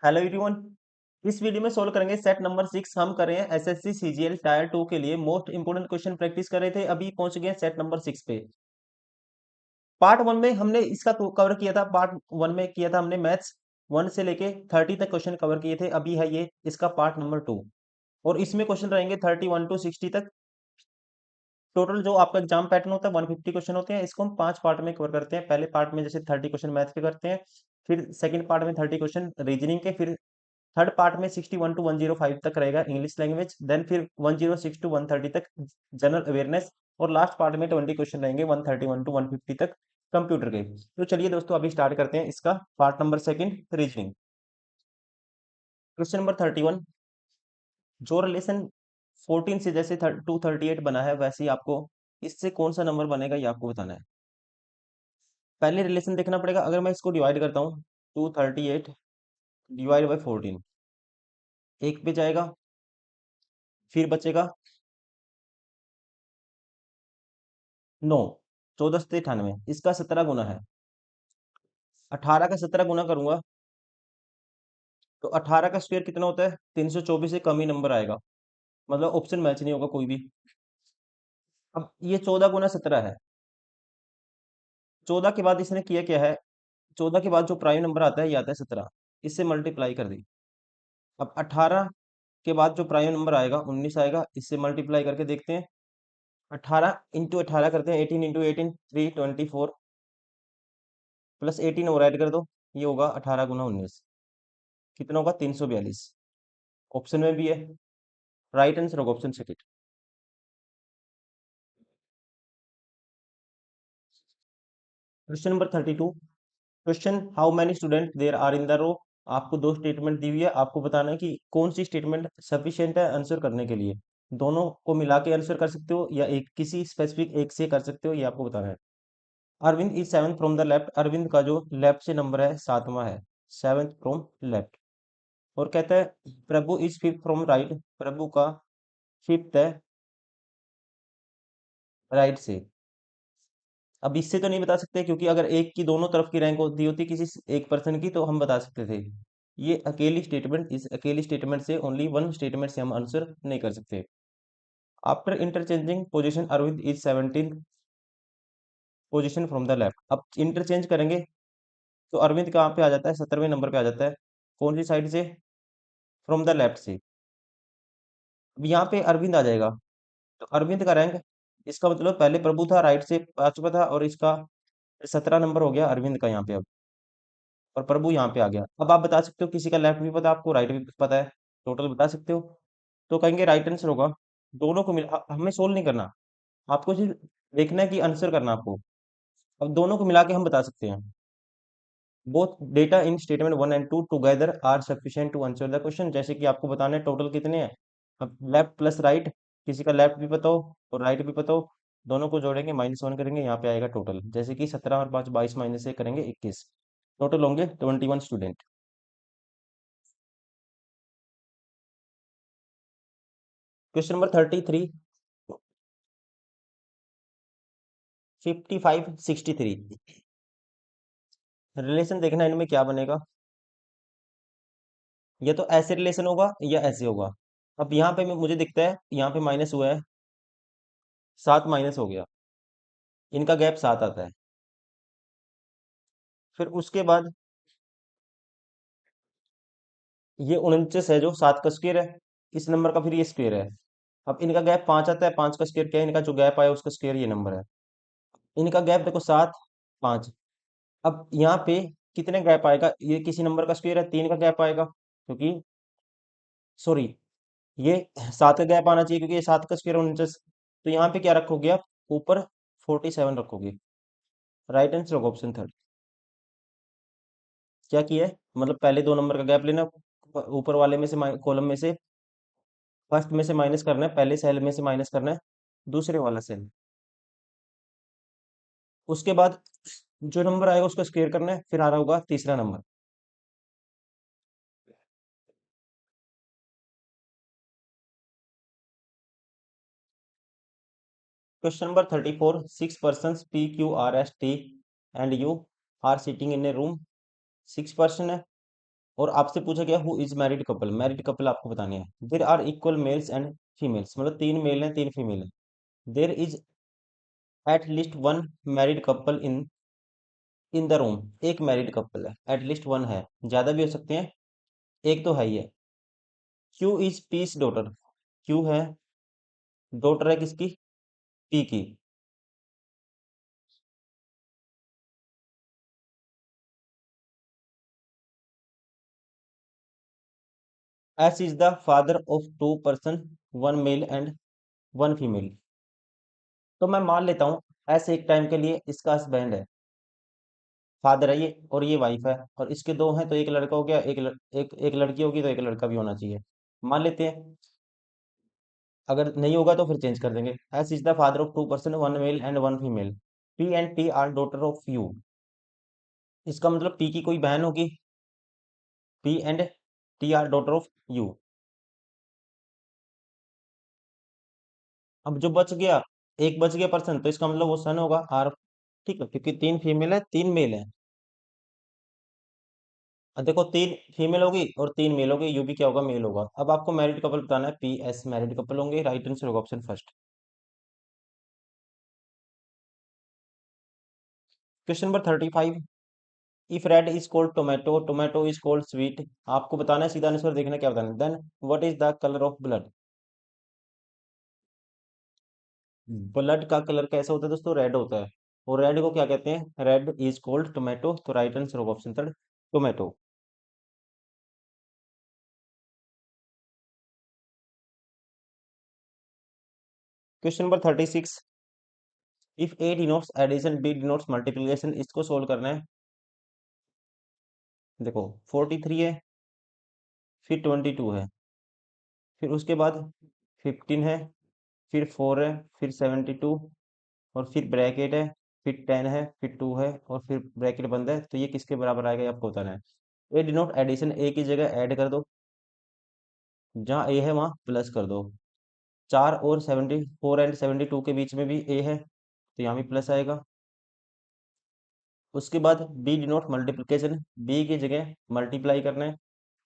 Hello everyone. इस video में solve करेंगे सेट नंबर 6। हम कर रहे हैं एसएससी सीजीएल टायर 2 के लिए मोस्ट इंपोर्टेंट क्वेश्चन प्रैक्टिस कर रहे थे। अभी पहुंच गए हैं सेट नंबर 6 पे। पार्ट 1 में हमने इसका कवर किया था। पार्ट 1 में किया था हमने मैथ्स 1 से लेके 30 तक क्वेश्चन कवर किए थे। अभी है ये इसका पार्ट नंबर 2 और इसमें क्वेश्चन रहेंगे 31 टू 60 तक। टोटल जो आपका एग्जाम पैटर्न होता है 150 क्वेश्चन होते हैं। इसको हम 5 पार्ट में कवर करते हैं। पहले पार्ट में जैसे 30 क्वेश्चन मैथ्स के करते हैं, फिर सेकंड पार्ट में 30 क्वेश्चन रीजनिंग के, फिर थर्ड पार्ट में 61 टू 105 तक रहेगा इंग्लिश लैंग्वेज, देन फिर 106 टू 130 तक जनरल अवेयरनेस, और लास्ट पार्ट में 20 क्वेश्चन रहेंगे 131 टू 150 तक कंप्यूटर के। तो चलिए दोस्तों अभी स्टार्ट करते हैं इसका part number second, reasoning. Question number 31। जो रिलेशन 14 से जैसे 238 बना है, वैसे ही आपको इससे कौन सा नंबर बनेगा ये आपको बताना है। पहले रिलेशन देखना पड़ेगा। अगर मैं इसको डिवाइड करता हूँ, 238 डिवाइड बाई 14, एक पे जाएगा, फिर बचेगा 9, 14 से 98, इसका 17 गुना है। 18 का 17 गुना करूंगा तो 18 का स्क्वायर कितना होता है, 324 से कम ही नंबर आएगा। मतलब ऑप्शन मैच नहीं होगा कोई भी। अब ये 14 गुना 17 है। 14 के बाद इसने किया क्या है, 14 के बाद जो प्राइम नंबर आता है ये आता है 17, इससे मल्टीप्लाई कर दी। अब 18 के बाद जो प्राइम नंबर आएगा 19 आएगा, इससे मल्टीप्लाई करके देखते हैं। 18 इंटू 18 करते हैं, 18 इंटू 18 324, प्लस 18 और ऐड कर दो, ये होगा 18 गुना 19, कितना होगा 342। ऑप्शन में भी है, राइट आंसर होगा option second. Question number 32। Question how many student there are in the row. आपको दो स्टेटमेंट दी हुई है, आपको बताना है कि कौन सी स्टेटमेंट सफिशिएंट है आंसर करने के लिए। दोनों को मिला के आंसर कर सकते हो या एक किसी स्पेसिफिक एक से कर सकते हो, ये आपको बताना है। Arvind is seventh from the left. Arvind का जो लेफ्ट से नंबर है 7वां है, सेवंथ फ्रॉम लेफ्ट। और कहता है प्रभु इज फिफ्थ फ्रॉम राइट। प्रभु का फिफ्थ है राइट से। अब इससे तो नहीं बता सकते, क्योंकि अगर एक की दोनों तरफ की रैंक दी होती किसी एक पर्सन की तो हम बता सकते थे। ये अकेली स्टेटमेंट, इस अकेली स्टेटमेंट से, ओनली वन स्टेटमेंट से हम आंसर नहीं कर सकते। After interchanging position Arvind is 17 position from the left. अब इंटरचेंज करेंगे तो अरविंद कहाँ पे आ जाता है, 17वें नंबर पे आ जाता है। कौन सी साइड से, फ्रॉम द लेफ्ट से। अब यहाँ पे अरविंद आ जाएगा तो अरविंद का रैंक, इसका मतलब पहले प्रभु था राइट से 5वां था, और इसका 17 नंबर हो गया अरविंद का यहाँ पे। अब और प्रभु यहाँ पे आ गया। अब आप बता सकते हो, किसी का लेफ्ट भी पता है आपको, राइट भी पता है, टोटल बता सकते हो। तो कहेंगे राइट आंसर होगा। दोनों को मिला, हमें सोल्व नहीं करना, आपको सिर्फ देखना है कि आंसर करना आपको। अब दोनों को मिला के हम बता सकते हैं। Both data in statement 1 and 2 together are sufficient to answer the question. जैसे कि आपको बताना है टोटल कितने हैं। अब लेफ्ट प्लस राइट, किसी का लेफ्ट भी पता हो और राइट भी पता हो, दोनों को जोड़ेंगे -1 करेंगे, यहाँ पे आएगा टोटल। जैसे कि 17 और 5 22 -1 करेंगे 21, टोटल होंगे 21 स्टूडेंट। Question number 33। 55 63, रिलेशन देखना इनमें क्या बनेगा। या तो ऐसे रिलेशन होगा या ऐसे होगा। अब यहाँ पे मुझे दिखता है यहाँ पे माइनस हुआ है, 7 माइनस हो गया, इनका गैप 7 आता है। फिर उसके बाद ये 49 है जो 7 का स्क्वायर है, इस नंबर का फिर ये स्क्वायर है। अब इनका गैप 5 आता है, 5 का स्क्वायर क्या है, इनका जो गैप आया उसका स्क्वायर ये नंबर है। इनका गैप देखो 7 5। अब यहाँ पे कितने गैप आएगा, ये किसी नंबर का स्क्वायर है, 3 का गैप आएगा, क्योंकि सॉरी ये 7 का गैप आना चाहिए क्योंकि ये 7 का स्क्वायर 49। तो यहाँ पे क्या रखोगे आप, ऊपर 47 रखोगे। राइट आंसर होगा ऑप्शन थर्ड। क्या किया है, मतलब पहले दो नंबर का गैप लेना, ऊपर वाले में से कॉलम में से फर्स्ट में से माइनस करना है, पहले सेल में से माइनस करना है दूसरे वाला सेल। उसके बाद जो नंबर आएगा उसका स्क्वायर करना है, फिर आ रहा होगा तीसरा नंबर। Question number 34। 6 person P Q R S T and U are sitting in a room. 6 person है, और आपसे पूछा गया हु इज मैरिड कपल आपको बताने हैं। There are equal males and females, मतलब 3 मेल हैं 3 फीमेल हैं। There is at least one married couple in the room, एक मैरिड कपल है, एट लीस्ट वन है, ज्यादा भी हो सकते हैं, एक तो है ही है। Q is peace daughter, Q है डॉटर है किसकी, पी की। S is the father of 2 person, 1 male and 1 female. तो मैं मान लेता हूँ एस एक टाइम के लिए इसका हस्बैंड है, फादर है ये, और ये वाइफ है, और इसके दो हैं तो एक लड़का हो गया, एक लड़की होगी तो एक लड़का भी होना चाहिए, मान लेते हैं। अगर नहीं होगा तो फिर चेंज कर देंगे। S is the father of 2 person, 1 male and 1 female. P and T R daughter of you, इसका मतलब पी की कोई बहन होगी, P and T R daughter of you. अब जो बच गया, एक बच गया पर्सन, तो इसका मतलब वो सन होगा आर, ठीक है, क्योंकि 3 फीमेल है 3 मेल है। अब देखो 3 फीमेल होगी और 3 मेल होगी, यू भी क्या होगा, मेल होगा। अब आपको मैरिड कपल बताना है, पी एस मैरिड कपल होंगे, राइट आंसर होगा option first. Question number 35। If red is called tomato, tomato is called sweet, आपको बताना है, सीधा आंसर देखना क्या बताना है। Then what is the colour of blood, blood का कलर कैसा होता है दोस्तों, रेड होता है। और रेड को क्या कहते हैं, रेड इज कॉल्ड टोमेटो, तो राइट आंसर होगा option third, tomato. Question number 36। If A denotes addition, B denotes multiplication, इसको सोल्व करना है। देखो 43 है, फिर 22 है, फिर उसके बाद 15 है, फिर 4 है, फिर 72, और फिर ब्रैकेट है, फिर 10 है, फिर 2 है, और फिर ब्रैकेट बंद है, तो ये किसके बराबर आएगा ये आपको बताना है। ए डिनोट एडिशन, ए की जगह ऐड कर दो, जहाँ ए है वहाँ प्लस कर दो। 4 और 74 के बीच में भी ए है, तो यहाँ भी प्लस आएगा। उसके बाद बी डिनोट मल्टीप्लिकेशन, बी की जगह मल्टीप्लाई करना है,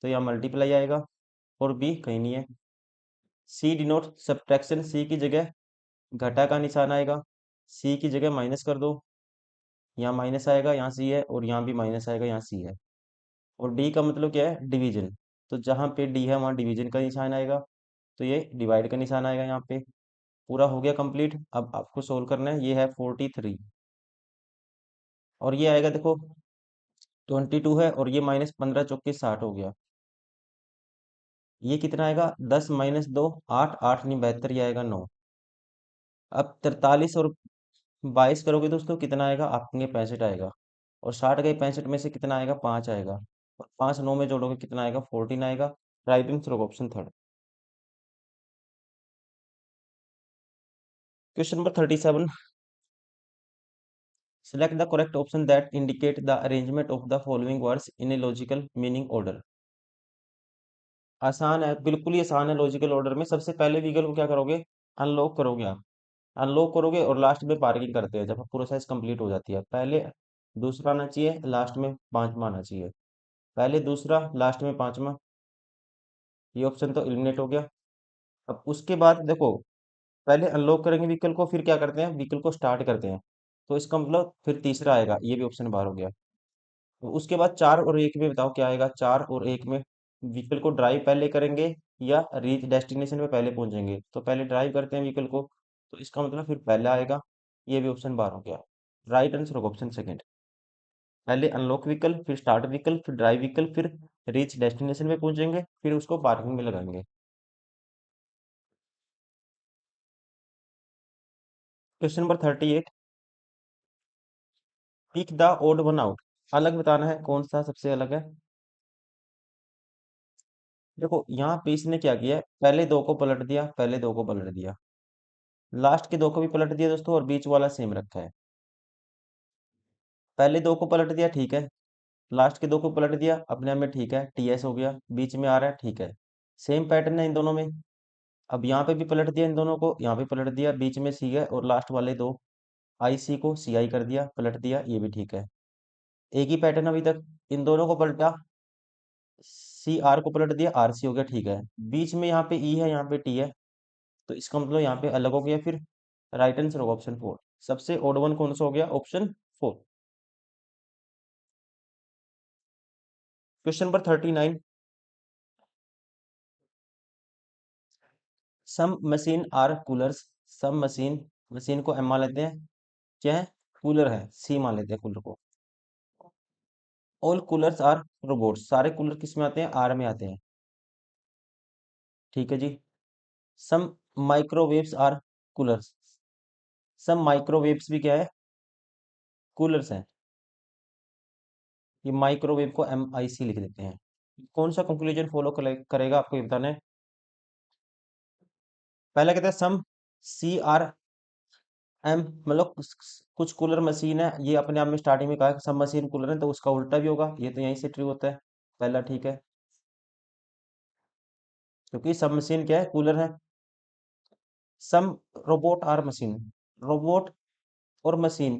तो यहाँ मल्टीप्लाई आएगा, और बी कहीं नहीं है। सी डिनोट सब्ट्रैक्शन, सी की जगह घटा का निशान आएगा, सी की जगह माइनस कर दो, यहाँ माइनस आएगा, यहाँ सी है, और यहाँ भी माइनस आएगा, यहाँ सी है। और डी का मतलब क्या है, डिवीजन, तो जहाँ पे डी है वहाँ डिवीजन का निशान आएगा, तो ये डिवाइड का निशान आएगा यहाँ पे। पूरा हो गया कंप्लीट। अब आपको सोल्व करना है, ये है 43, और ये आएगा देखो 22 है, और ये -15 × 4 = 60 हो गया। ये कितना आएगा, 10 - 2 8, 8 नहीं 72, ये आएगा 9। अब 43 और 22 करोगे दोस्तों कितना आएगा, आपके 65 आएगा। और 60 गए 65 में से कितना आएगा, 5 आएगा। और 5 9 में जोड़ोगे कितना आएगा, 14 आएगा। राइट आंसर होगा option third. Question number 37। Select the correct option that indicate the arrangement of the following words in a logical meaning order। आसान है, बिल्कुल ही आसान है। लॉजिकल ऑर्डर में सबसे पहले व्हीकल को क्या करोगे, अनलॉक करोगे आप, अनलॉक करोगे, और लास्ट में पार्किंग करते हैं जब प्रोसेस कंप्लीट हो जाती है। पहले दूसरा आना चाहिए, लास्ट में पांचवा आना चाहिए। पहले दूसरा, लास्ट में पांचवा, ये ऑप्शन तो एलिमिनेट हो गया। अब उसके बाद देखो, पहले अनलॉक करेंगे व्हीकल को, फिर क्या करते हैं, व्हीकल को स्टार्ट करते हैं, तो इसका मतलब फिर तीसरा आएगा, ये भी ऑप्शन बाहर हो गया। तो उसके बाद 4 और 1 में बताओ क्या आएगा, 4 और 1 में व्हीकल को ड्राइव पहले करेंगे या रीच डेस्टिनेशन पे पहले पहुंचेंगे, तो पहले ड्राइव करते हैं व्हीकल को, तो इसका मतलब फिर पहले आएगा, ये भी ऑप्शन बाहर हो गया। राइट आंसर होगा ऑप्शन सेकंड। पहले अनलॉक व्हीकल, फिर स्टार्ट व्हीकल, फिर ड्राइव व्हीकल, फिर रीच डेस्टिनेशन पे पहुंचेंगे, फिर उसको पार्किंग में लगाएंगे। Question number 38। Pick the odd one out, अलग बताना है कौन सा सबसे अलग है। देखो यहाँ पे इसने क्या किया है, पहले दो को पलट दिया, पहले दो को पलट दिया, लास्ट के दो को भी पलट दिया दोस्तों, और बीच वाला सेम रखा है। पहले दो को पलट दिया ठीक है, लास्ट के दो को पलट दिया अपने आप में ठीक है, टीएस हो गया, बीच में आ रहा है ठीक है। सेम पैटर्न है इन दोनों में। अब यहाँ पे भी पलट दिया इन दोनों को, यहाँ पे पलट दिया, बीच में सी है, और लास्ट वाले दो आई सी को सी आई कर दिया, पलट दिया, ये भी ठीक है। एक ही पैटर्न अभी तक, इन दोनों को पलटा, सी आर को पलट दिया, आर सी हो गया, ठीक है। बीच में यहाँ पे ई है, यहाँ पे टी है, तो इसका मतलब यहाँ पे अलग हो गया। फिर राइट आंसर होगा ऑप्शन फोर। सबसे ओड वन कौन सा हो गया? Option four. Question number 39। Some machine are coolers. Some machine, machine को एम मान लेते हैं, क्या है? कूलर है, सी मान लेते हैं कूलर को। All coolers are robots. सारे कूलर किस में आते हैं? आर में आते हैं, ठीक है जी। Some microwaves are coolers. Some microwaves भी क्या है? कूलर्स हैं। ये माइक्रोवेव को एम आई सी लिख देते हैं। कौन सा कंक्लूजन फॉलो करेगा आपको ये बताना है। पहला कहता है सम सी आर एम, मतलब कुछ कूलर मशीन है, ये अपने आप में स्टार्टिंग में कहा कि सब मशीन कूलर है, तो उसका उल्टा भी होगा, ये तो यहीं से ट्रू होता है। पहला ठीक है, क्योंकि सब मशीन क्या है? कूलर है। सम रोबोट आर मशीन। रोबोट और मशीन,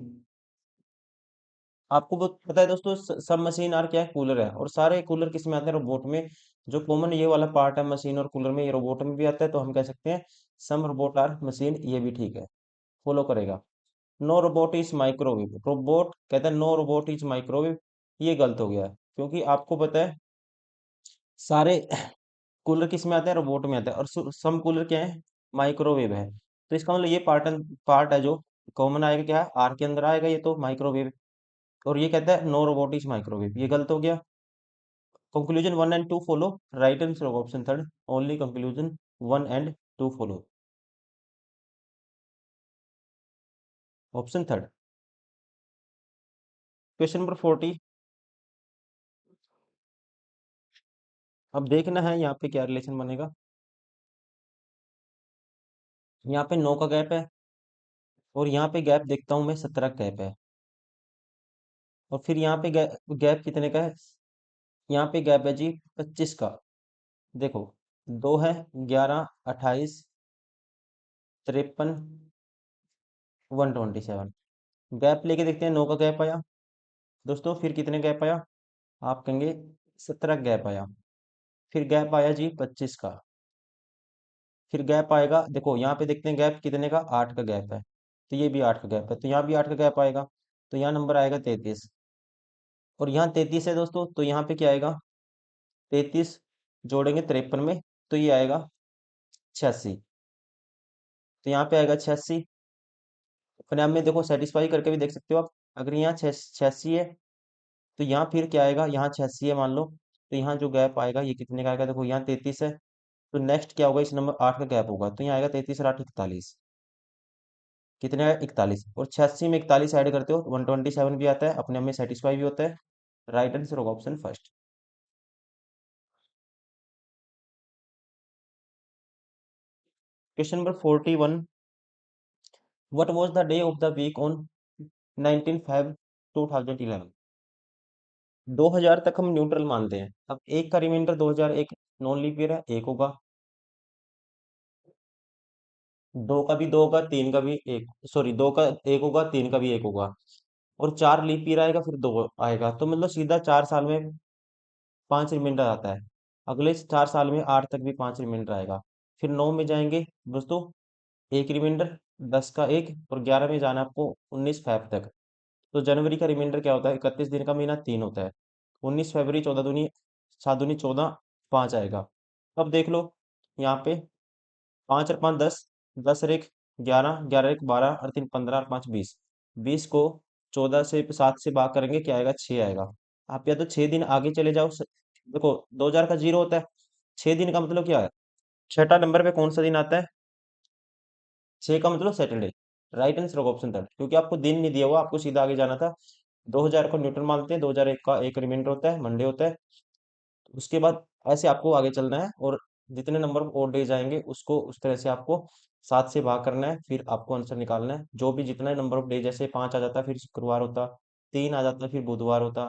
आपको बहुत पता है दोस्तों, सब मशीन आर क्या है? कूलर है। और सारे कूलर किस में आते हैं? रोबोट में। जो कॉमन ये वाला पार्ट है मशीन और कूलर में, ये रोबोट में भी आता है, तो हम कह सकते हैं सम रोबोट आर मशीन, ये भी ठीक है, फॉलो करेगा। No robot is microwave. Robot कहता है नो रोबोट इज माइक्रोवेव, ये गलत हो गया, क्योंकि आपको पता है सारे कूलर किस में आते हैं? रोबोट में आते हैं। और सम कूलर क्या है? माइक्रोवेव है। तो इसका मतलब ये पार्ट है जो कॉमन आएगा, क्या है? आर के अंदर आएगा, ये तो माइक्रोवेव। और ये कहता है नो रोबोट इज माइक्रोवेव, ये गलत हो गया। Conclusion one and two follow, right answer of option third. Only conclusion one and two follow, option third. Question number 40। अब देखना है यहाँ पे क्या रिलेशन बनेगा। यहाँ पे 9 का गैप है, और यहाँ पे गैप देखता हूँ मैं 17 का गैप है। और फिर यहाँ पे गैप कितने का है? यहाँ पे गैप है जी 25 का। देखो, दो है, 11, 28, 53, 127। गैप लेके देखते हैं, 9 का गैप आया दोस्तों। फिर कितने गैप आया? आप कहेंगे 17 गैप आया। फिर गैप आया जी 25 का। फिर गैप आएगा, देखो यहाँ पे देखते हैं गैप कितने का? 8 का गैप है, तो ये भी 8 का गैप है, तो यहाँ भी 8 का गैप आएगा, तो यहाँ नंबर आएगा 33। और यहाँ 33 है दोस्तों, तो यहाँ पे क्या आएगा? 33 जोड़ेंगे 53 में, तो ये आएगा 86। तो यहाँ पे आएगा 86। अपने आप में देखो सेटिस्फाई करके भी देख सकते हो आप। अगर यहाँ 86 है, तो यहाँ फिर क्या आएगा? यहाँ 86 है मान लो, तो यहाँ जो गैप आएगा ये कितने का आएगा? देखो यहाँ 33 है, तो नेक्स्ट क्या होगा? इस नंबर 8 का गैप होगा, तो यहाँ आएगा 33 और 8 41। कितने आएगा? 41। और 86 में 41 ऐड करते हो 127 भी आता है, अपने आप में सेटिस्फाई भी होता है। राइट आंसर होगा option first. Question number 41। What was the day of the week on 19 Feb 2011? 2000 तक हम न्यूट्रल मानते हैं। अब एक का रिमाइंडर 2001 नॉन लीप ईयर है, एक होगा। दो का भी दो होगा, तीन का भी एक, सॉरी दो का एक होगा, तीन का भी एक होगा। और चार लीप ईयर आएगा, फिर दो आएगा, तो मतलब सीधा 4 साल में 5 रिमाइंडर आता है। अगले 4 साल में 8 तक भी 5 रिमाइंडर आएगा। फिर 9 में जाएंगे दोस्तों, एक रिमाइंडर, 10 का एक, और 11 में जाना आपको 19 फेब तक। तो जनवरी का रिमाइंडर क्या होता है? 31 दिन का महीना 3 होता है। 19 फरवरी, 14 दूनी 7 दूनी 14, 5 आएगा। अब देख लो यहाँ पे, 5 और 5 10, 10 और 1 11, 11 और 1 12, और 3 15, और 5 20। 20 को 14 से 7 से भाग करेंगे, क्या आएगा? 6 आएगा। आप या तो 6 दिन आगे चले जाओ, देखो 2000 का जीरो होता है, 6 दिन का मतलब क्या है? छठा नंबर पे कौन सा दिन आता है? 6 का मतलब सैटरडे। राइट आंसर होगा ऑप्शन थर्ड, क्योंकि आपको दिन नहीं दिया हुआ, आपको सीधा आगे जाना था। 2000 को न्यूट्रल मानते हैं, 2001 का एक रिमाइंडर होता है, मंडे होता है। उसके बाद ऐसे आपको आगे चलना है, और जितने नंबर ऑफ और डेज आएंगे उसको उस तरह से आपको 7 से भाग करना है, फिर आपको आंसर निकालना है। जो भी जितना नंबर ऑफ डे, जैसे 5 आ जाता फिर शुक्रवार होता, 3 आ जाता फिर बुधवार होता,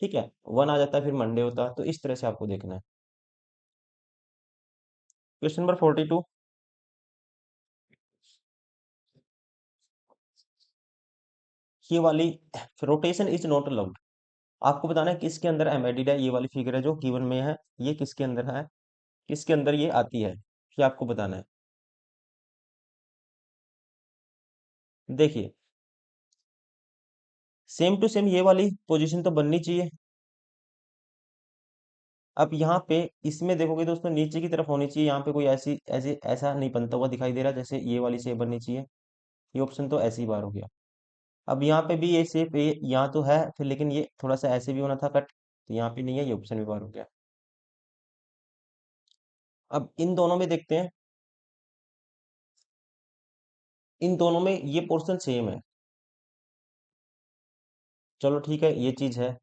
ठीक है, 1 आ जाता फिर मंडे होता, तो इस तरह से आपको देखना है। Question number 42। ये वाली, रोटेशन इज नॉट अलाउड। आपको बताना है किसके अंदर एम्बेडेड है, ये वाली फिगर है जो गिवन में है, ये किसके अंदर है, किसके अंदर ये आती है, ये आपको बताना है। देखिए, सेम टू सेम ये वाली पोजीशन तो बननी चाहिए। अब यहाँ पे इसमें देखोगे दोस्तों नीचे की तरफ होनी चाहिए, यहाँ पे कोई ऐसी ऐसे ऐसा नहीं बनता हुआ दिखाई दे रहा जैसे ये वाली शेप बननी चाहिए। ये ऑप्शन तो ऐसी बार हो गया। अब यहाँ पे भी ये शेप ये यहाँ तो है फिर, लेकिन ये थोड़ा सा ऐसे भी होना था कट, तो यहाँ पे नहीं है, ये ऑप्शन भी बार हो गया। अब इन दोनों में देखते हैं, इन दोनों में ये पोर्शन सेम है। चलो ठीक है, ये चीज है।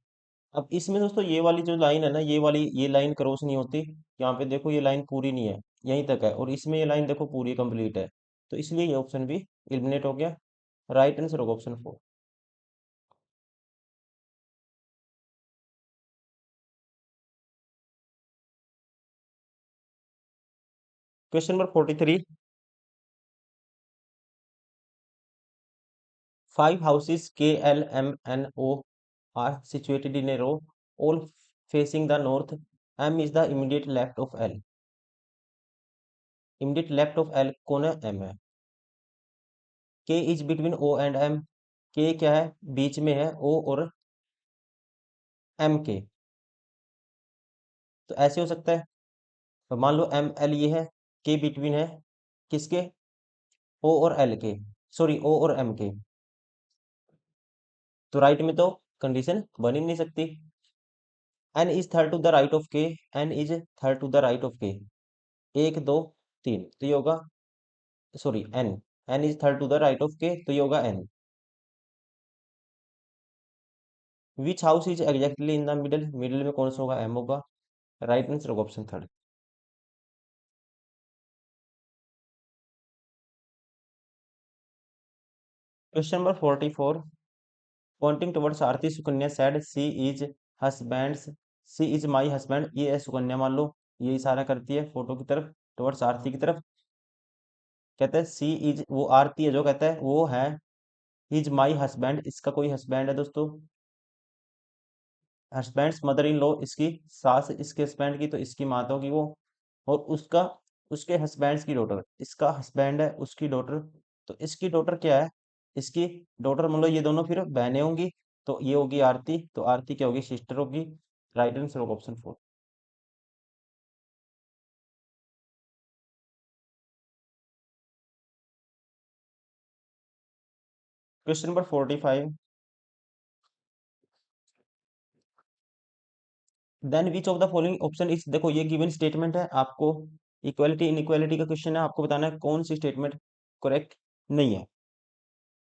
अब इसमें दोस्तों ये वाली जो लाइन है ना, ये वाली ये लाइन क्रॉस नहीं होती। यहाँ पे देखो ये लाइन पूरी नहीं है, यहीं तक है, और इसमें ये लाइन देखो पूरी कंप्लीट है। तो इसलिए ये ऑप्शन भी एलिमिनेट हो गया। राइट आंसर होगा option 4। Question number 43। 5 houses KLMNO are situated in a row, all facing the north. M is the immediate left of L। Immediate left of L कौन है? M है। K is between O and M। K क्या है? बीच में है O और M के। तो ऐसे हो सकता है, तो मान लो ML ये है, K बिटवीन है किसके? O और L के, सॉरी O और M के। तो राइट में तो कंडीशन बन ही नहीं सकती। N is third to the right of K। N is third to the right of K। एक दो तीन, तो ये होगा, sorry N। N is third to the right of K, तो ये होगा N। Which house is exactly in the middle, middle में कौन सा होगा? M होगा। राइट आंसर होगा option third. Question number 44। Pointing towards Aarti Sukanya said she is husband's, C is my husband. ये है सुकन्या, मान लो ये इशारा करती है फोटो की तरफ, टुवर्ड्स आरती की तरफ। कहता है सी इज, वो आरती है जो कहता है वो है इज माई हस्बैंड, इसका कोई हस्बैंड है दोस्तों। हस्बैंड्स मदर इन लॉ, इसकी सास इसके हस्बैंड की, तो इसकी माता की वो। और उसका, उसके हस्बैंड्स की डॉटर, इसका हस्बैंड है उसकी डॉटर। तो इसकी डॉटर क्या है? इसकी डॉटर, मतलब ये दोनों फिर बहनें होंगी। तो ये होगी आरती, तो आरती क्या होगी? सिस्टर होगी। राइट आंसर होगा option 4। Question number 45। Then which of the following option is, देखो ये गिवन स्टेटमेंट है आपको, इक्वालिटी इनइक्वालिटी का क्वेश्चन है, आपको बताना है कौन सी स्टेटमेंट करेक्ट नहीं है।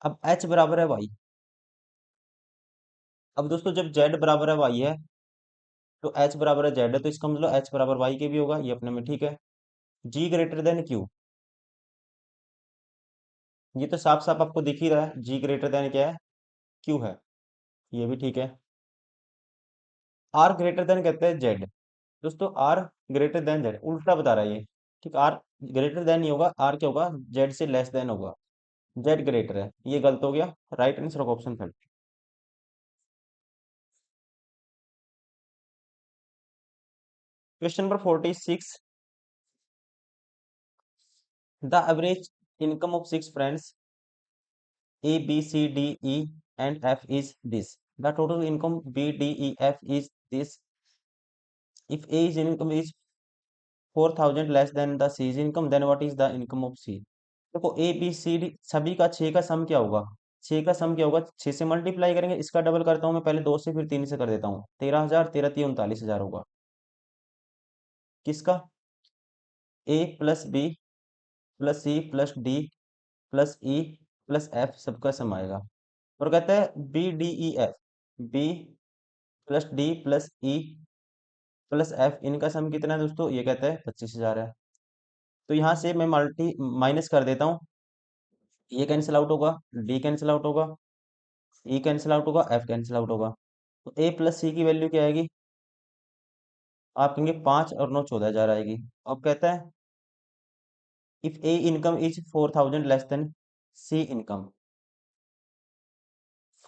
अब H बराबर है Y। अब दोस्तों जब Z बराबर है Y है, तो H बराबर है Z है, तो इसका मतलब H बराबर Y के भी होगा, ये अपने में ठीक है। G ग्रेटर देन Q, ये तो साफ साफ आपको दिख ही रहा है, G ग्रेटर देन क्या है? Q है, ये भी ठीक है। R ग्रेटर देन कहते हैं Z। दोस्तों R ग्रेटर देन Z उल्टा बता रहा है ये, ठीक। R ग्रेटर देन नहीं होगा, R क्या होगा? Z से लेस देन होगा। Z ग्रेटर है, ये गलत हो गया। राइट आंसर होगा option third. Question number 46। The average income of six friends A B C D E and F is this. The total income B D E F is this. If A is income is 4,000 less than the C's income, then what is the income of C? देखो A B C D सभी का 6 का सम क्या होगा? 6 का सम क्या होगा? 6 से मल्टीप्लाई करेंगे, इसका डबल करता हूँ मैं पहले, 2 से फिर 3 से कर देता हूँ, 13,000, 13 39,000 होगा। किसका? A plus B plus C plus D plus E plus F सबका सम आएगा। और कहता है B D E F, B plus D plus E plus F, इनका सम कितना है दोस्तों? ये कहता है 25,000 है। तो यहाँ से मैं मल्टी माइनस कर देता हूँ, ये कैंसिल आउट होगा, डी कैंसिल आउट होगा, ई कैंसिल आउट होगा, एफ कैंसिल आउट होगा। तो ए प्लस सी की वैल्यू क्या आएगी? आप कहेंगे 5 और 9 14,000 आएगी। अब कहता है if a income is 4,000 less than C income.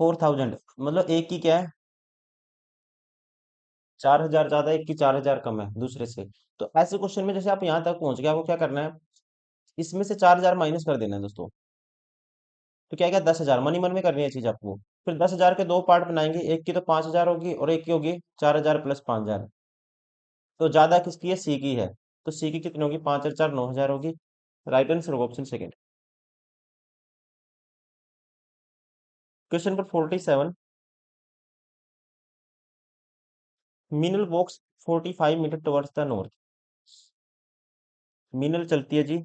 4,000 मतलब ए की क्या है? 4000 ज्यादा है कि 4000 कम है दूसरे से। तो ऐसे क्वेश्चन में जैसे आप यहाँ तक पहुंच गए, आपको क्या करना है, इसमें से 4000 माइनस कर देना है दोस्तों। तो क्या क्या 10,000 मन ही मन में करनी है चीज आपको। फिर 10,000 के दो पार्ट बनाएंगे, एक की तो 5,000 होगी और एक की होगी 4,000 प्लस 5,000। तो ज्यादा किसकी है, सी की है। तो सी की कितनी होगी, 5,000 9,000 होगी। राइट आंसर होगा option second. Question number 47। Meenal walks 45 metre towards the north. Meenal चलती है जी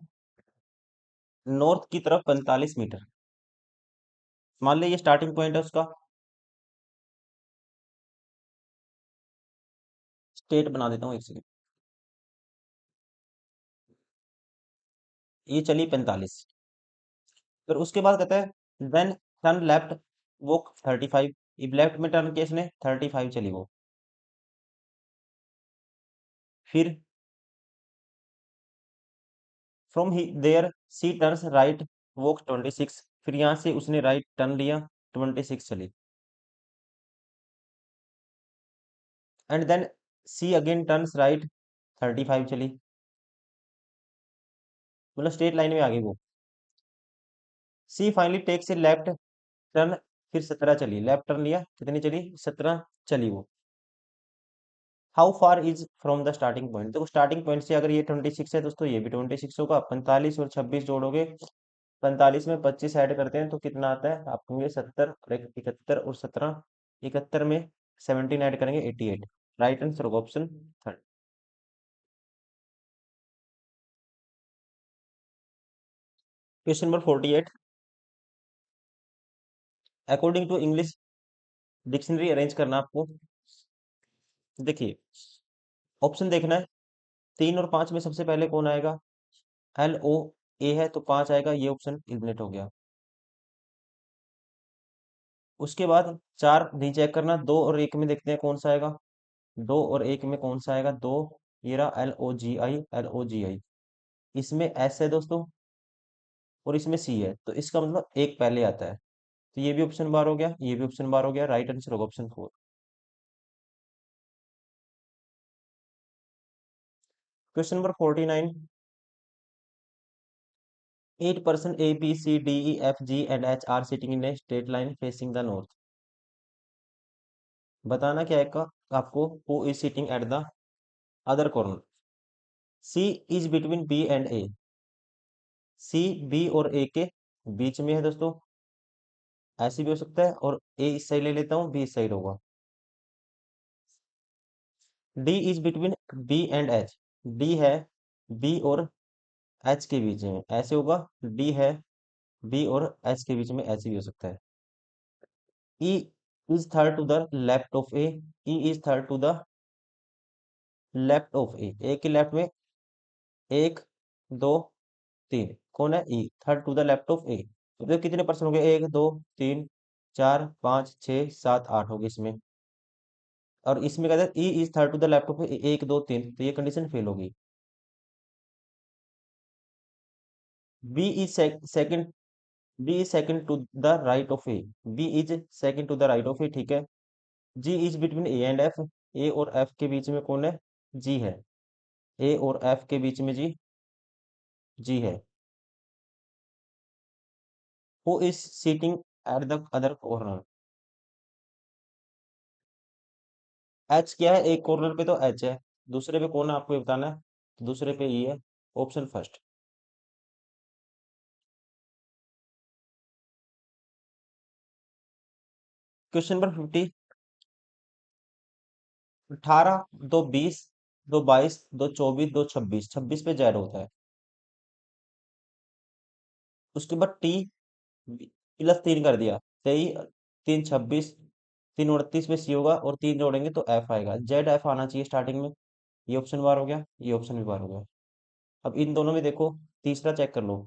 नॉर्थ की तरफ 45 मीटर। मान लीजिए ये स्टार्टिंग पॉइंट है उसका। स्टेट बना देता हूँ एक सेकंड। ये चली 45। फिर उसके बाद कहता है देन टर्न लेफ्ट वॉक 35। अब लेफ्ट में टर्न किया इसने, 35 चली वो। फिर फ्रॉम ही there she turns right walk 26। फिर यहाँ से उसने राइट टर्न लिया, 26 चली। And then she again turns right, 35 चली। मतलब स्ट्रेट लाइन में आ गई वो। She finally takes a left turn, फिर 17 चली। लेफ्ट टर्न लिया, कितनी चली, 17 चली वो। How far is from the starting point. देखो स्टार्टिंग पॉइंट से अगर ये 26 है दोस्तों, ये भी 26 होगा। 45 और 26 जोड़ोगे, 45 में 25 ऐड करते हैं तो कितना आता है आपको, ये 70 और 71 और 17, 71 में 17 ऐड करेंगे 88। राइट आंसर होगा option third. Question number 48। According to English dictionary arrange करना आपको। देखिए ऑप्शन देखना है, 3 और 5 में सबसे पहले कौन आएगा, LOA है तो 5 आएगा, ये ऑप्शन एलिमिनेट हो गया। उसके बाद 4 नहीं चेक करना, 2 और 1 में देखते हैं कौन सा आएगा। 2 और 1 में कौन सा आएगा, 2। ये रहा LOGI। इसमें S है दोस्तों और इसमें C है, तो इसका मतलब एक पहले आता है। तो ये भी ऑप्शन बार हो गया, ये भी ऑप्शन बार हो गया। राइट आंसर होगा option 4। Question number 49। 8 person ABCDEFG and H are sitting in a straight line facing the north. बताना क्या है का आपको, who is sitting at the other corner. C is between B and A. C B और A के बीच में है दोस्तों, ऐसे भी हो सकता है। और ए इस साइड ले लेता हूँ, बी इस साइड होगा। D is between B and H. D है बी और एच के बीच में, ऐसे होगा। डी है बी और एच के बीच में, ऐसे भी हो सकता है। E is third to the left of A. E is third to the left of A. A के लेफ्ट में 1 2 3 कौन है, E third to the left of A. तो देखो कितने पर्सन हो गए, 1 2 3 4 5 6 7 8 हो गए इसमें। और इसमें कहते हैं E is third to the left of 1 2 3, तो ये कंडीशन फेल होगी। B is second, B is second to the right of A. B is second to the right of A, ठीक है। G is between A and F. A और F के बीच में कौन है, जी है। ए और एफ के बीच में जी, जी है। Who is seating eight the other corner. H क्या है, एक कॉर्नर पे तो एच है, दूसरे पे कौन है आपको ये बताना है। तो दूसरे पे ई है, ऑप्शन फर्स्ट। Question number 50। 18 2 20 2 22 2 24 2 26, 26 पे जेड होता है। उसके बाद टी +3 कर दिया, 23 3 26, 3 29 में सी होगा और 3 जोड़ेंगे तो एफ आएगा। जेड एफ आना चाहिए स्टार्टिंग में। ये ऑप्शन बार हो गया, ये ऑप्शन भी बार हो गया। अब इन दोनों में देखो, तीसरा चेक कर लो।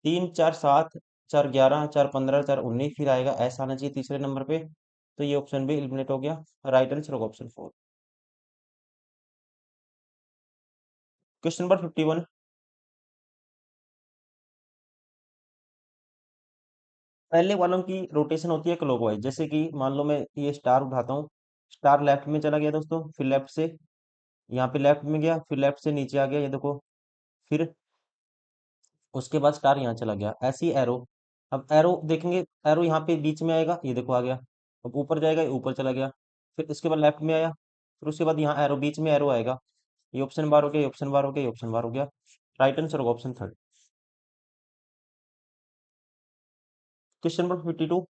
3 4 7, 4 11, 4 15, 4 19, फिर आएगा एस आना चाहिए तीसरे नंबर पे। तो ये ऑप्शन भी एलिमिनेट हो गया। राइट आंसर होगा ऑप्शन 4। Question number 51। पहले वालों की रोटेशन होती है क्लॉकवाइज। जैसे कि मान लो मैं ये स्टार उठाता हूँ, स्टार लेफ्ट में चला गया दोस्तों, फिर लेफ्ट से यहाँ पे लेफ्ट में गया, फिर लेफ्ट से नीचे आ गया, ये देखो। फिर उसके बाद स्टार यहाँ चला गया, ऐसी एरो। अब एरो देखेंगे, एरो यहाँ पे बीच में आएगा, ये देखो आ गया। अब ऊपर जाएगा, ये ऊपर चला गया। फिर उसके बाद लेफ्ट में आया, फिर उसके बाद यहाँ एरो, बीच में एरो आएगा। ये ऑप्शन बार हो गया, ये ऑप्शन बार हो गया, ये ऑप्शन बार हो गया। राइट आंसर होगा option third. Question number 52।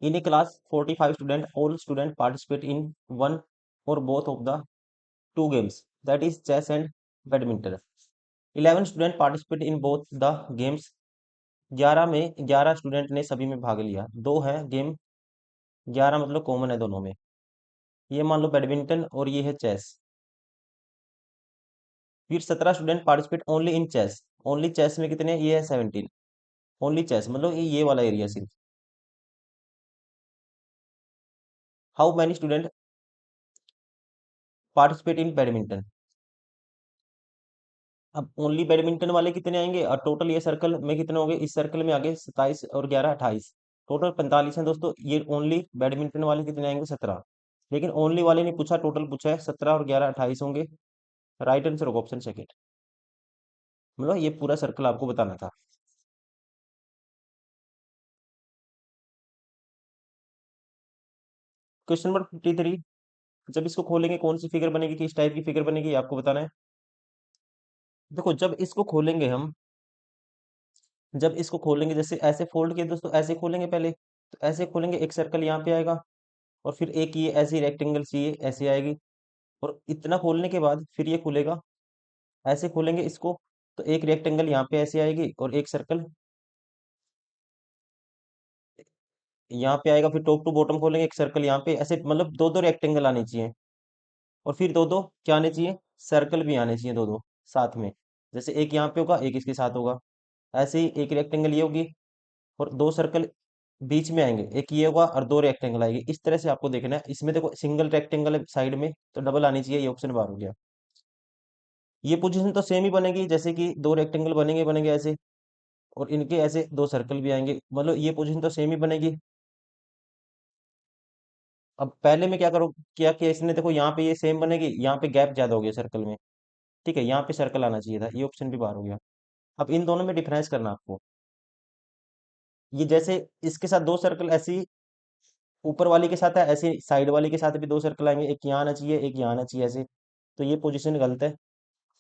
In a class 45 students, all students participate in one or both of the two games, that is chess and badminton. 11 students participate in both the games. 11 में 11 student ने सभी में भाग लिया, दो है game, 11 मतलब common है दोनों में। ये मान लो बैडमिंटन और ये है चेस। फिर 17 student participate only in chess. Only chess में कितने, ये है 17। ओनली चेस मतलब ये वाला एरिया सिर्फ। How many student participate in badminton. अब ओनली बैडमिंटन वाले कितने आएंगे, और टोटल ये सर्कल में कितने होंगे, इस सर्कल में आगे 27 और 11 28, टोटल 45 हैं दोस्तों। ये ओनली बैडमिंटन वाले कितने आएंगे, 17। लेकिन ओनली वाले नहीं पूछा, टोटल पूछा है, 17 और 11 28 होंगे। राइट आंसर होगा ऑप्शन सेकंड। मतलब ये पूरा सर्कल आपको बताना था। Question number 53। जब इसको खोलेंगे कौन सी फिगर बनेगी, किस टाइप की फिगर बनेगी, ये आपको बताना है। देखो जब इसको खोलेंगे हम, जब इसको खोलेंगे जैसे ऐसे फोल्ड किया दोस्तों, ऐसे खोलेंगे पहले, तो ऐसे खोलेंगे, एक सर्कल यहाँ पे आएगा, और फिर एक ये ऐसी रेक्टेंगल चाहिए ऐसे आएगी, और इतना खोलने के बाद फिर ये खुलेगा। ऐसे खोलेंगे इसको, तो एक रेक्टेंगल यहाँ पे ऐसे आएगी, और एक सर्कल यहाँ पे आएगा। फिर टॉप टू बॉटम खोलेंगे, एक सर्कल यहाँ पे ऐसे, मतलब दो दो रेक्टेंगल आने चाहिए। और फिर दो दो क्या आने चाहिए, सर्कल भी आने चाहिए दो दो साथ में। जैसे एक यहाँ पे होगा, एक इसके साथ होगा। ऐसे ही एक रेक्टेंगल ये होगी, और दो सर्कल बीच में आएंगे, एक ये होगा और दो रेक्टेंगल आएंगे। इस तरह से आपको देखना है। इसमें देखो सिंगल रेक्टेंगल है साइड में, तो डबल आनी चाहिए, ये ऑप्शन बार हो गया। ये पोजीशन तो सेम ही बनेगी, जैसे कि दो रेक्टेंगल बनेंगे बनेंगे ऐसे, और इनके ऐसे दो सर्कल भी आएंगे, मतलब ये पोजीशन तो सेम ही बनेगी। अब पहले में क्या करो, क्या किया इसने, देखो यहाँ पे ये सेम बनेगी, यहाँ पे गैप ज्यादा हो गया सर्कल में। ठीक है, यहाँ पे सर्कल आना चाहिए था, ये ऑप्शन भी बाहर हो गया। अब इन दोनों में डिफरेंस करना आपको। ये जैसे इसके साथ दो सर्कल ऐसी ऊपर वाली के साथ है, ऐसे साइड वाली के साथ भी दो सर्कल आएंगे, एक यहाँ आना चाहिए, एक यहाँ आना चाहिए ऐसे। तो ये पोजीशन गलत है,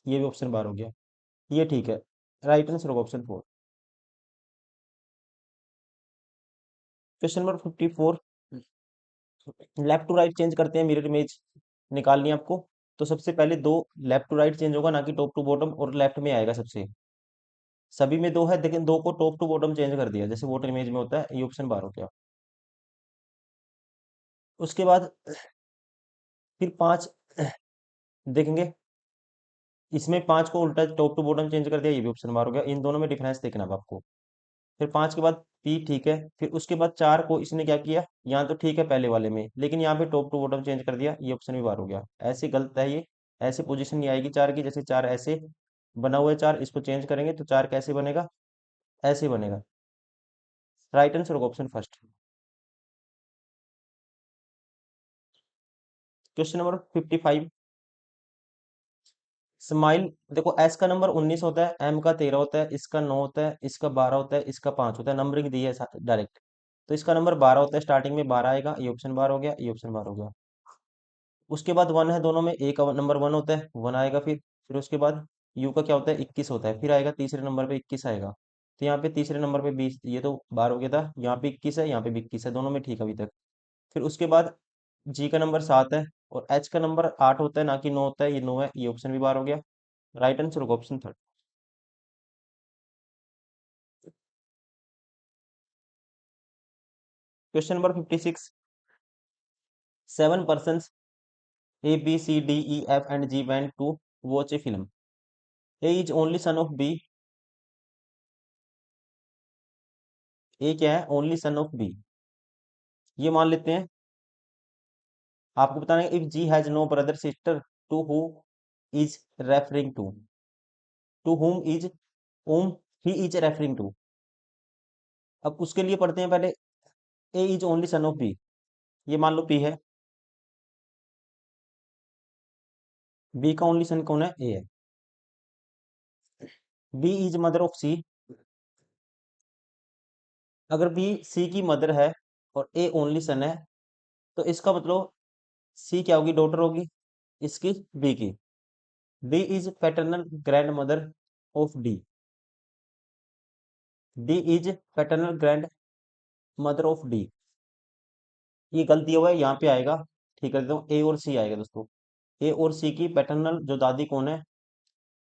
ये भी ऑप्शन बाहर हो गया। ये ठीक है, राइट आंसर होगा option four. Question number 54। Left to right change करते हैं, मिरर इमेज निकालनी है आपको। तो सबसे पहले दो लेफ्ट टू राइट चेंज होगा, ना कि टॉप टू बॉटम, और लेफ्ट में आएगा सबसे। सभी में दो है, लेकिन दो को टॉप टू बॉटम चेंज कर दिया, जैसे वाटर इमेज में होता है, ये ऑप्शन बार हो गया। उसके बाद फिर पांच देखेंगे, इसमें पांच को उल्टा टॉप टू बॉटम चेंज कर दिया, ये भी ऑप्शन बार हो गया। इन दोनों में डिफरेंस देखना अब आपको। फिर पांच के बाद पी, ठीक है। फिर उसके बाद चार को इसने क्या किया, यहाँ तो ठीक है पहले वाले में, लेकिन यहाँ पे टॉप टू बॉटम चेंज कर दिया, ये ऑप्शन भी बार हो गया। ऐसे गलत है ये, ऐसे पोजीशन नहीं आएगी चार की, जैसे चार ऐसे बना हुआ है, चार इसको चेंज करेंगे तो चार कैसे बनेगा, ऐसे बनेगा। राइट आंसर होगा option first. Question number 55। Smile, देखो एस का नंबर 19 होता है, एम का 13 होता है, इसका 9 होता है, इसका 12 होता है, इसका 5 होता है, नंबरिंग दी है डायरेक्ट। तो इसका नंबर 12 होता है, स्टार्टिंग में 12 आएगा, ये ऑप्शन बार हो गया, ये ऑप्शन बार हो गया। उसके बाद वन है दोनों में, ए का नंबर वन होता है, वन आएगा। फिर उसके बाद यू का क्या होता है, 21 होता है, फिर आएगा तीसरे नंबर पे 21 आएगा। तो यहाँ पे तीसरे नंबर पे 20, ये तो बार हो गया था, यहाँ पे 21 है, यहाँ पे भी 21 है, दोनों में ठीक है अभी तक। फिर उसके बाद जी का नंबर 7 है, और एच का नंबर 8 होता है, ना कि 9 होता है, ये 9 है, ये ऑप्शन भी बार हो गया। राइट आंसर होगा option third. Question number 56। Seven person A B C D E F and G went to watch a film. A is only son of B. A क्या है, ओनली सन ऑफ बी। ये मान लेते हैं। आपको बताना है, if G has no brother sister, to who is referring to whom is whom he is referring to. अब उसके लिए पढ़ते हैं पहले, A is only son of B. ये मान लो पी है। बी का ओनली सन कौन है? ए है। B is mother of C. अगर बी सी की मदर है और ए ओनली सन है, तो इसका मतलब सी क्या होगी? डॉटर होगी इसकी, बी की। D is paternal grandmother of D. D is paternal grandmother of D. ये गलती हुआ है, यहाँ पे आएगा। ठीक कर देता हूँ, ए और सी आएगा दोस्तों। ए और सी की पैटर्नल जो दादी कौन है,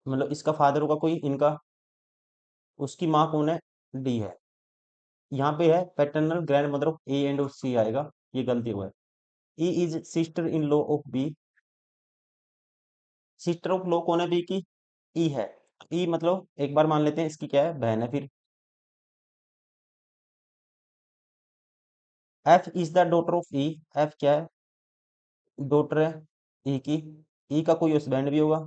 मतलब इसका फादर होगा कोई इनका, उसकी माँ कौन है? डी है। यहाँ पे है paternal grandmother of A and of C आएगा, ये गलती हुआ है। E is sister in law of B. Sister of law कौन है बी की? ई है। ई मतलब एक बार मान लेते हैं इसकी क्या है? बहन है फिर। F is the daughter of E. F क्या है? डॉटर है ई की। ई का कोई हस्बैंड भी होगा।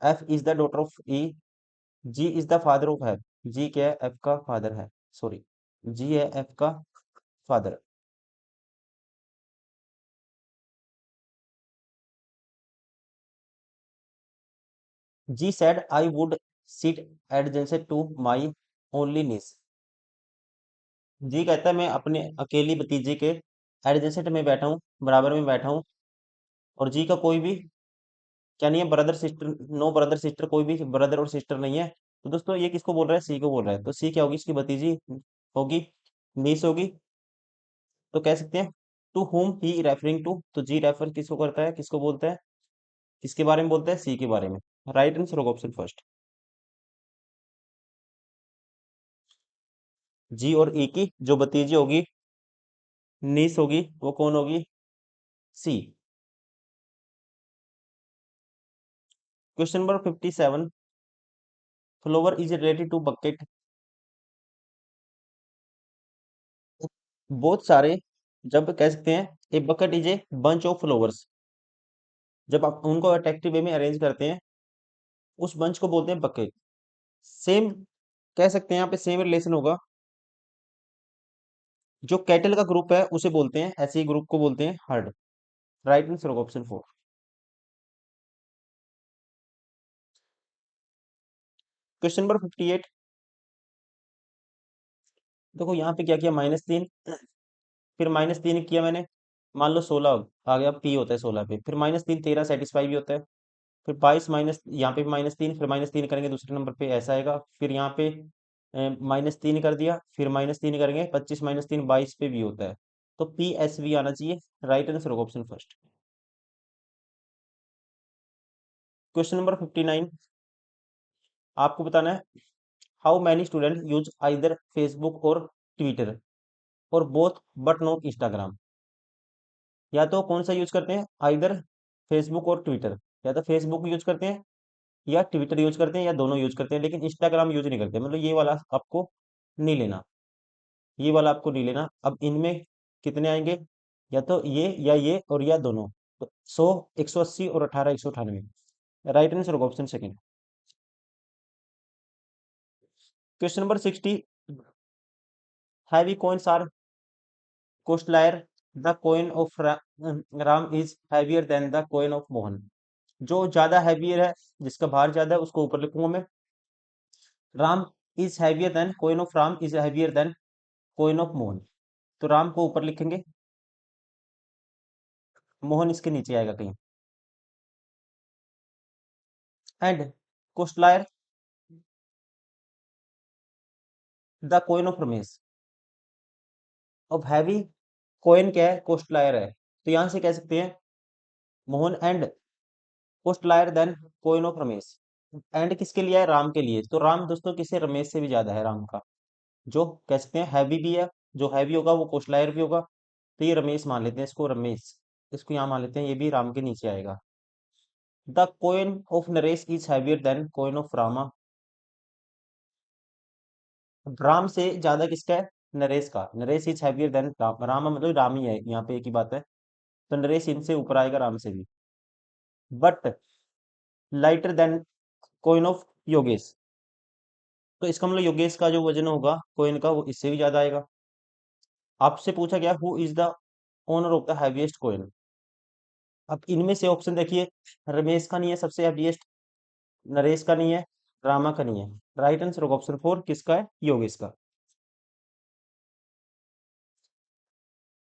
F is the daughter of E. G is the father of F. G क्या है? एफ का फादर है। सॉरी, जी है एफ का father. G said I would sit adjacent to my only niece। G कहता है मैं अपने अकेली भतीजे के एडजेंसेंट में बैठा हूँ, बराबर में बैठा हूँ। और जी का कोई भी क्या नहीं है? Brother sister, no brother sister, कोई भी ब्रदर और सिस्टर नहीं है। तो दोस्तों ये किसको बोल रहा है? सी को बोल रहा है। तो सी क्या होगी? इसकी भतीजी होगी, नीस होगी। तो कह सकते हैं to whom he referring to. तो जी रेफर किसको करता है? किसको बोलता है? किसके बारे में बोलता है? सी के बारे में। राइट आंसर होगा ऑप्शन फर्स्ट। जी और ई की जो भतीजी होगी, नीस होगी, वो कौन होगी? C. Question number 57। Flower is related to bucket. बहुत सारे, जब कह सकते हैं a bucket is a bunch of flowers, जब आप उनको अट्रैक्टिव वे में अरेंज करते हैं, उस बंच को बोलते हैं बकेट। सेम कह सकते हैं, यहाँ पे सेम रिलेशन होगा। जो कैटल का ग्रुप है उसे बोलते हैं, ऐसे ही ग्रुप को बोलते हैं हर्ड। राइट आंसर होगा ऑप्शन 4। Question number 58। देखो यहाँ पे क्या किया? -3, फिर -3 किया मैंने। मान लो 16 आ गया, पी होता है 16 पे, फिर -3 13 सेटिस्फाई भी होता है। फिर 22 माइनस, यहाँ पे -3, फिर -3 करेंगे दूसरे नंबर पे, ऐसा आएगा। फिर यहाँ पे -3 कर दिया, फिर -3 करेंगे, 25 -3 22 पे भी होता है। तो पी एस वी आना चाहिए। राइट आंसर होगा ऑप्शन फर्स्ट। Question number 59। आपको बताना है how many student use either Facebook और ट्विटर और बोथ बट नॉट इंस्टाग्राम। या तो कौन सा यूज करते हैं? आइदर फेसबुक और ट्विटर। या तो फेसबुक यूज करते हैं या ट्विटर यूज करते हैं या दोनों यूज करते हैं, लेकिन इंस्टाग्राम यूज नहीं करते। मतलब ये वाला आपको नहीं लेना, ये वाला आपको नहीं लेना। अब इनमें कितने आएंगे? या तो ये और या दोनों। तो 100, 180 और 18, 198। राइट आंसर होगा option second. Question number 60। Heavy coins are costlier. The coin of Ram is heavier than the coin of Mohan. जो ज्यादा हैवियर है, जिसका भार ज्यादा है, उसको ऊपर लिखूंगा मैं। Ram is heavier then, coin of Ram is heavier then coin of Mohan. तो राम को ऊपर लिखेंगे, मोहन इसके नीचे आएगा कहीं। And costlier the coin of Ramesh. अब हैवी कॉइन क्या है? कोस्टलायर है। तो यहां से कह सकते हैं Mohan and costlier than coin of Ramesh. And किसके लिए है? राम के लिए। तो राम दोस्तों किसे? रमेश से भी ज्यादा है राम का। जो कह सकते हैं हैवी भी है, जो हैवी होगा वो कोस्टलायर भी होगा। तो ये रमेश मान लेते हैं इसको, रमेश। इसको यहाँ मान लेते हैं, ये भी राम के नीचे आएगा। The coin of Naresh is heavier then coin of Rama. Ram से ज्यादा किसका है? नरेश का। Naresh is heavier then Rama, मतलब राम ही है, यहाँ पे एक ही बात है। तो नरेश इनसे ऊपर आएगा, राम से भी। But lighter than coin of Yogesh. तो इसका मतलब योगेश का जो वजन होगा कोइन का, वो इससे भी ज्यादा आएगा। आपसे पूछा गया who is the owner of the heaviest coin. अब इनमें से ऑप्शन देखिए, रमेश का नहीं है सबसे हैवीएस्ट, नरेश का नहीं है, रामा का नहीं है। राइट आंसर होगा ऑप्शन 4 किसका है, योगेश का।